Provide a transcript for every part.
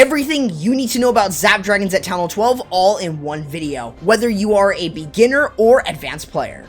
Everything you need to know about Zap Dragons at Town Hall 12 all in one video, whether you are a beginner or advanced player.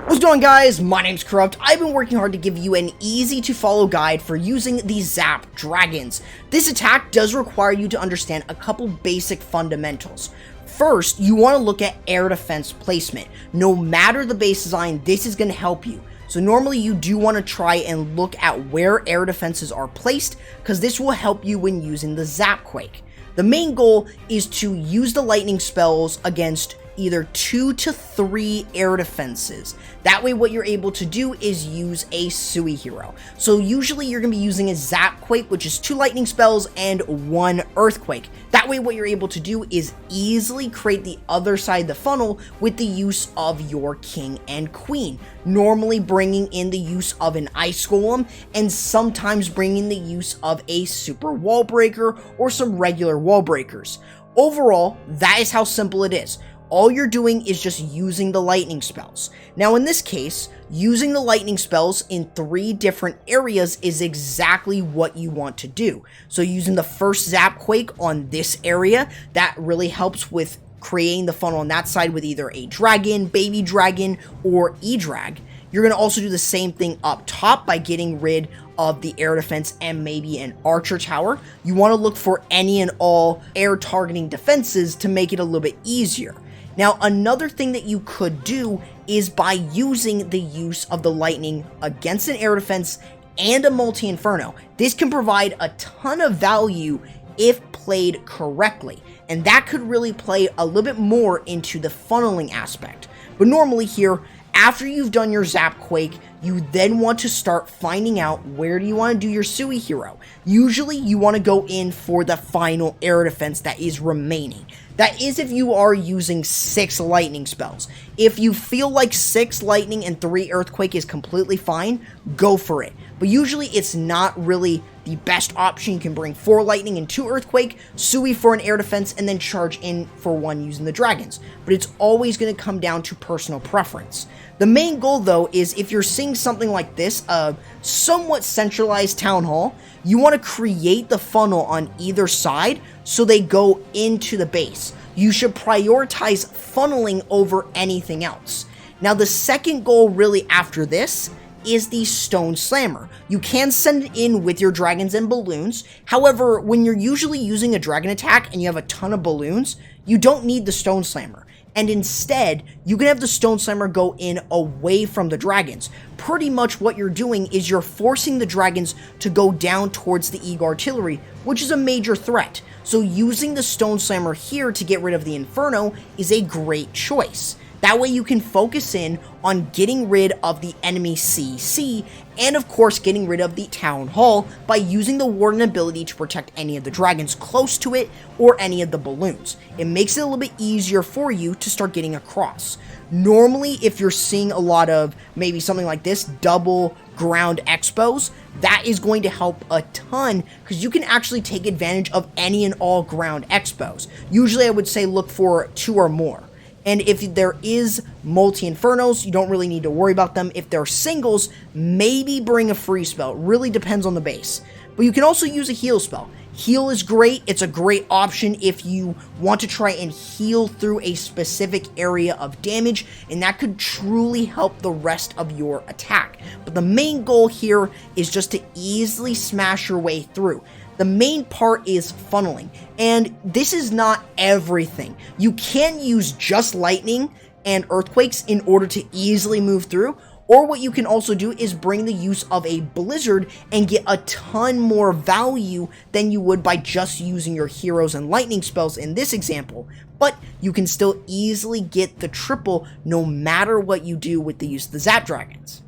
What's going on, guys? My name's Corrupt. I've been working hard to give you an easy to follow guide for using the Zap Dragons. This attack does require you to understand a couple basic fundamentals. First, you want to look at air defense placement. No matter the base design, this is going to help you. So normally you do want to try and look at where air defenses are placed, because this will help you when using the ZapQuake. The main goal is to use the lightning spells against either 2 to 3 air defenses. That way what you're able to do is use a Sui hero. So usually you're going to be using a ZapQuake, which is 2 lightning spells and 1 earthquake. That way what you're able to do is easily create the other side of the funnel with the use of your king and queen. Normally bringing in the use of an ice golem and sometimes bringing the use of a super wall breaker or some regular wall breakers. Overall, that is how simple it is. All you're doing is just using the lightning spells. Now in this case, using the lightning spells in 3 different areas is exactly what you want to do. So using the first ZapQuake on this area, that really helps with creating the funnel on that side with either a dragon, baby dragon, or E-drag. You're going to also do the same thing up top by getting rid of the air defense and maybe an archer tower. You want to look for any and all air targeting defenses to make it a little bit easier. Now, another thing that you could do is by using the use of the lightning against an air defense and a multi-inferno. This can provide a ton of value if played correctly, and that could really play a little bit more into the funneling aspect. But normally here, after you've done your ZapQuake, you then want to start finding out where do you want to do your Sui hero. Usually you want to go in for the final air defense that is remaining. That is if you are using 6 lightning spells. If you feel like 6 lightning and 3 earthquake is completely fine, go for it. But usually it's not really the best option. You can bring 4 lightning and 2 earthquake, Sui for an air defense, and then charge in for 1 using the dragons. But it's always going to come down to personal preference. The main goal though is if you're seeing something like this, a somewhat centralized town hall, you want to create the funnel on either side so they go into the base. You should prioritize funneling over anything else. Now the second goal really after this is the Stone Slammer. You can send it in with your dragons and balloons. However, when you're usually using a dragon attack and you have a ton of balloons, you don't need the Stone Slammer. And instead, you can have the Stone Slammer go in away from the dragons. Pretty much what you're doing is you're forcing the dragons to go down towards the Eagle Artillery, which is a major threat. So using the Stone Slammer here to get rid of the Inferno is a great choice. That way you can focus in on getting rid of the enemy CC, and of course getting rid of the Town Hall by using the Warden ability to protect any of the dragons close to it or any of the balloons. It makes it a little bit easier for you to start getting across. Normally, if you're seeing a lot of maybe something like this, double ground expos, that is going to help a ton because you can actually take advantage of any and all ground expos. Usually I would say look for 2 or more. And if there is multi-infernos, you don't really need to worry about them. If they're singles, maybe bring a free spell. It really depends on the base. But you can also use a heal spell. Heal is great. It's a great option if you want to try and heal through a specific area of damage, and that could truly help the rest of your attack. But the main goal here is just to easily smash your way through. The main part is funneling, and this is not everything. You can use just lightning and earthquakes in order to easily move through, or what you can also do is bring the use of a blizzard and get a ton more value than you would by just using your heroes and lightning spells in this example. But you can still easily get the triple no matter what you do with the use of the Zap Dragons.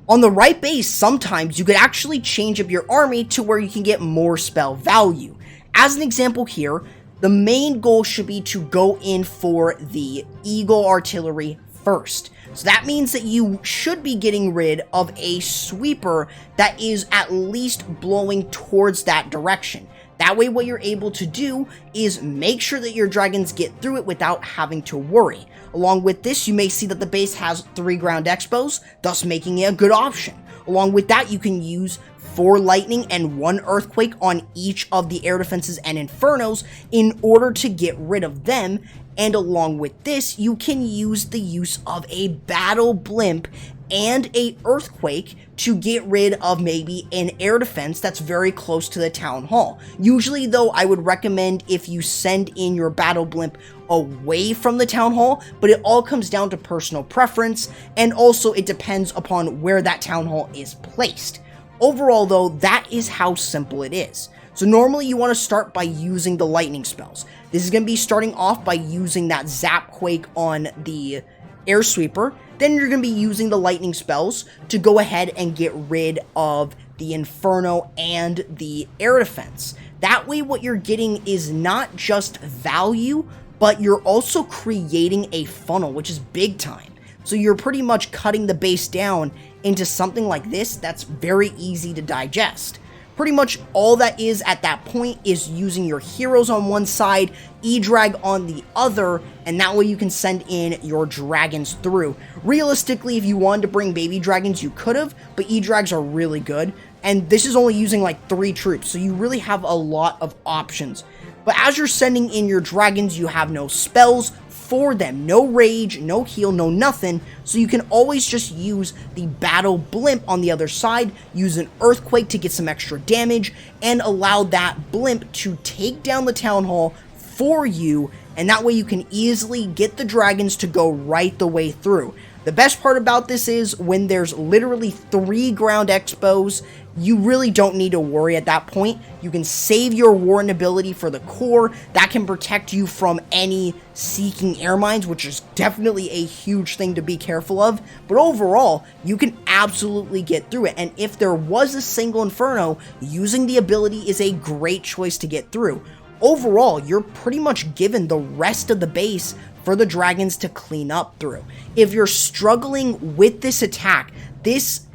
On the right base, sometimes you could actually change up your army to where you can get more spell value. As an example here, the main goal should be to go in for the Eagle Artillery first. So that means that you should be getting rid of a sweeper that is at least blowing towards that direction. That way what you're able to do is make sure that your dragons get through it without having to worry. Along with this, you may see that the base has 3 ground expos, thus making it a good option. Along with that, you can use 4 lightning and 1 earthquake on each of the air defenses and infernos in order to get rid of them. And along with this, you can use the use of a battle blimp and a earthquake to get rid of maybe an air defense that's very close to the town hall. Usually though, I would recommend if you send in your battle blimp away from the town hall, but it all comes down to personal preference, and also it depends upon where that town hall is placed. Overall though, that is how simple it is. So normally you want to start by using the lightning spells. This is going to be starting off by using that ZapQuake on the air sweeper. Then you're going to be using the lightning spells to go ahead and get rid of the inferno and the air defense. That way what you're getting is not just value, but you're also creating a funnel, which is big time. So you're pretty much cutting the base down into something like this that's very easy to digest. Pretty much all that is at that point is using your heroes on one side, E-Drag on the other, and that way you can send in your dragons through. Realistically, if you wanted to bring baby dragons, you could have, but E-Drags are really good, and this is only using like 3 troops, so you really have a lot of options. But as you're sending in your dragons, you have no spells for them, no rage, no heal, no nothing, so you can always just use the battle blimp on the other side, use an earthquake to get some extra damage, and allow that blimp to take down the town hall for you, and that way you can easily get the dragons to go right the way through. The best part about this is when there's literally 3 ground expos, you really don't need to worry at that point. You can save your Warden ability for the core. That can protect you from any seeking air mines, which is definitely a huge thing to be careful of. But overall, you can absolutely get through it. And if there was a single inferno, using the ability is a great choice to get through. Overall, you're pretty much given the rest of the base for the dragons to clean up through. If you're struggling with this attack,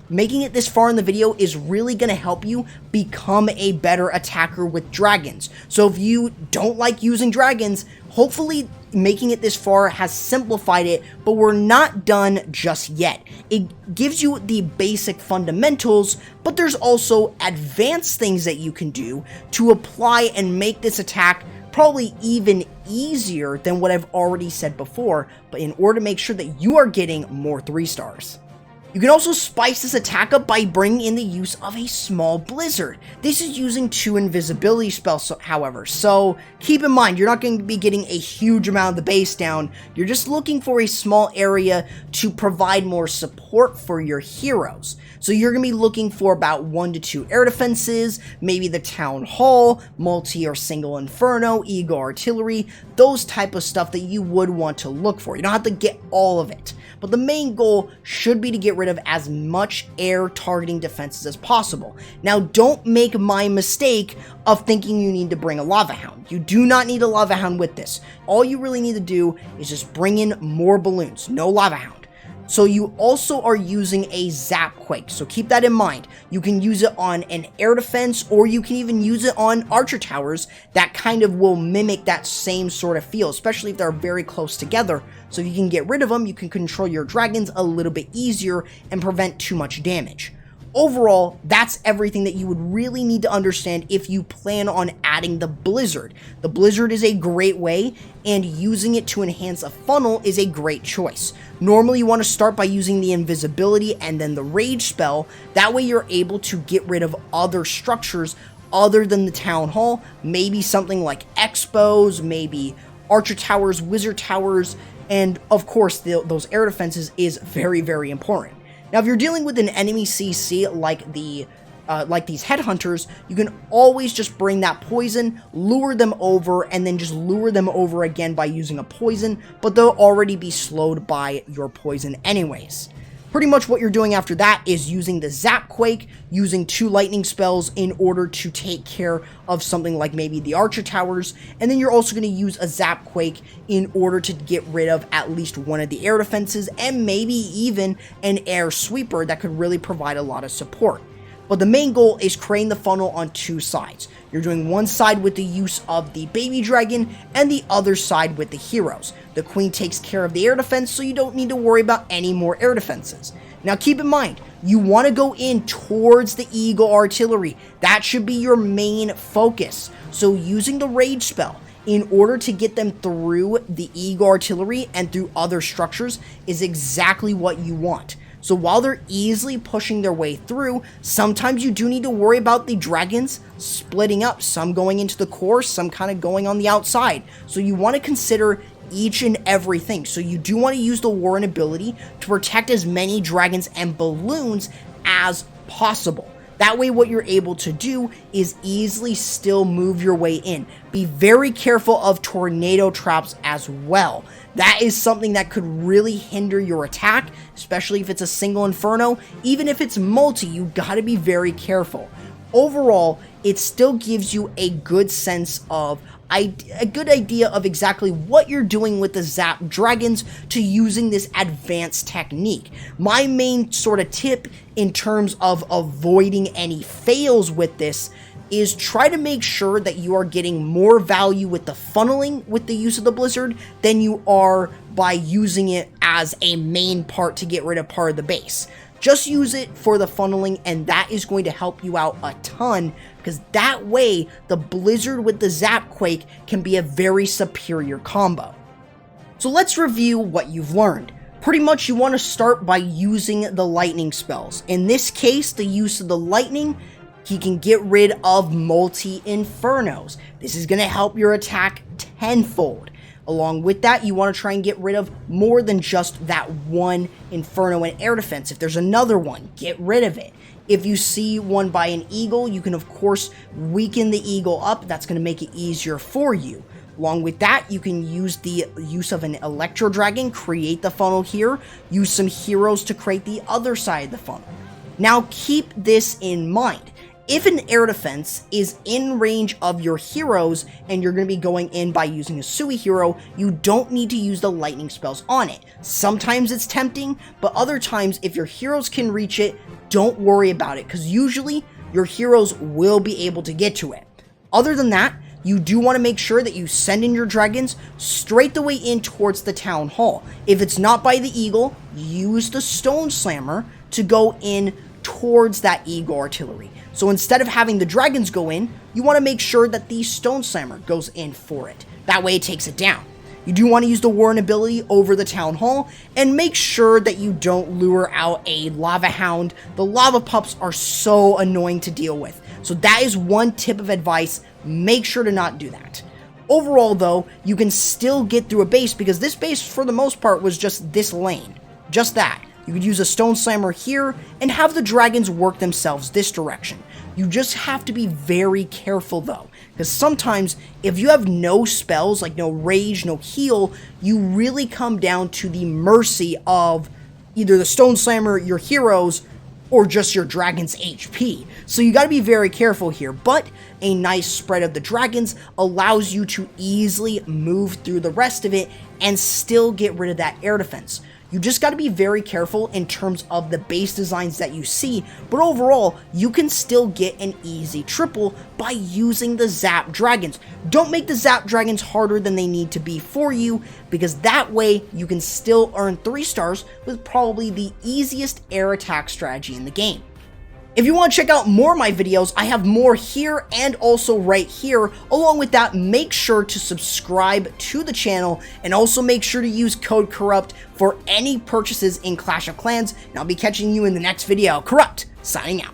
making it this far in the video is really going to help you become a better attacker with dragons. So if you don't like using dragons, hopefully making it this far has simplified it, but we're not done just yet. It gives you the basic fundamentals, but there's also advanced things that you can do to apply and make this attack probably even easier than what I've already said before, but in order to make sure that you are getting more 3 stars. You can also spice this attack up by bringing in the use of a small blizzard. This is using 2 invisibility spells, however, so keep in mind you're not going to be getting a huge amount of the base down. You're just looking for a small area to provide more support for your heroes. So you're going to be looking for about 1 to 2 air defenses, maybe the town hall, multi or single inferno, eagle artillery, those type of stuff that you would want to look for. You don't have to get all of it, but the main goal should be to get rid of as much air targeting defenses as possible. Now, don't make my mistake of thinking you need to bring a lava hound. You do not need a lava hound with this. All you really need to do is just bring in more balloons, no lava hound. So you also are using a ZapQuake, so keep that in mind. You can use it on an air defense, or you can even use it on archer towers that kind of will mimic that same sort of feel, especially if they're very close together. So if you can get rid of them, you can control your dragons a little bit easier and prevent too much damage. Overall, that's everything that you would really need to understand if you plan on adding the blizzard. The blizzard is a great way, and using it to enhance a funnel is a great choice. Normally, you want to start by using the invisibility and then the rage spell. That way, you're able to get rid of other structures other than the town hall. Maybe something like expos, maybe archer towers, wizard towers, and of course, those air defenses is very, very important. Now, if you're dealing with an enemy CC like these headhunters, you can always just bring that poison, lure them over, and then just lure them over again by using a poison, but they'll already be slowed by your poison anyways. Pretty much what you're doing after that is using the ZapQuake, using 2 lightning spells in order to take care of something like maybe the archer towers, and then you're also going to use a ZapQuake in order to get rid of at least one of the air defenses, and maybe even an air sweeper that could really provide a lot of support. But the main goal is creating the funnel on 2 sides. You're doing one side with the use of the baby dragon and the other side with the heroes. The queen takes care of the air defense, so you don't need to worry about any more air defenses. Now keep in mind, you want to go in towards the Eagle Artillery. That should be your main focus. So using the Rage spell in order to get them through the Eagle Artillery and through other structures is exactly what you want. So while they're easily pushing their way through, sometimes you do need to worry about the dragons splitting up, some going into the core, some kind of going on the outside. So you want to consider each and everything. So you do want to use the Warden ability to protect as many dragons and balloons as possible. That way what you're able to do is easily still move your way in. Be very careful of tornado traps as well. That is something that could really hinder your attack, especially if it's a single inferno. Even if it's multi, you gotta be very careful. Overall, it still gives you a good sense of a good idea of exactly what you're doing with the Zap Dragons to using this advanced technique. My main sort of tip in terms of avoiding any fails with this is try to make sure that you are getting more value with the funneling with the use of the Blizzard than you are by using it as a main part to get rid of part of the base. Just use it for the funneling, and that is going to help you out a ton, because that way the Blizzard with the ZapQuake can be a very superior combo. So let's review what you've learned. Pretty much you want to start by using the lightning spells. In this case, the use of the lightning, he can get rid of multi-infernos. This is going to help your attack tenfold. Along with that, you want to try and get rid of more than just that one Inferno and air defense. If there's another one, get rid of it. If you see one by an Eagle, you can of course weaken the Eagle up. That's going to make it easier for you. Along with that, you can use the use of an Electro Dragon, create the funnel here, use some heroes to create the other side of the funnel. Now keep this in mind. If an air defense is in range of your heroes and you're going to be going in by using a Sui hero, you don't need to use the lightning spells on it. Sometimes it's tempting, but other times if your heroes can reach it, don't worry about it, because usually your heroes will be able to get to it. Other than that, you do want to make sure that you send in your dragons straight the way in towards the town hall. If it's not by the Eagle, use the Stone Slammer to go in towards that Eagle Artillery. So instead of having the dragons go in, you want to make sure that the Stone Slammer goes in for it. That way it takes it down. You do want to use the Warden ability over the Town Hall, and make sure that you don't lure out a Lava Hound. The Lava Pups are so annoying to deal with. So that is one tip of advice. Make sure to not do that. Overall though, you can still get through a base, because this base for the most part was just this lane. Just that. You could use a Stone Slammer here and have the dragons work themselves this direction. You just have to be very careful though, because sometimes if you have no spells, like no rage, no heal, you really come down to the mercy of either the Stone Slammer, your heroes, or just your dragon's HP. So you got to be very careful here, but a nice spread of the dragons allows you to easily move through the rest of it and still get rid of that air defense. You just got to be very careful in terms of the base designs that you see, but overall, you can still get an easy triple by using the Zap Dragons. Don't make the Zap Dragons harder than they need to be for you, because that way you can still earn 3 stars with probably the easiest air attack strategy in the game. If you want to check out more of my videos, I have more here and also right here. Along with that, make sure to subscribe to the channel, and also make sure to use code Corrupt for any purchases in Clash of Clans. And I'll be catching you in the next video. Corrupt, signing out.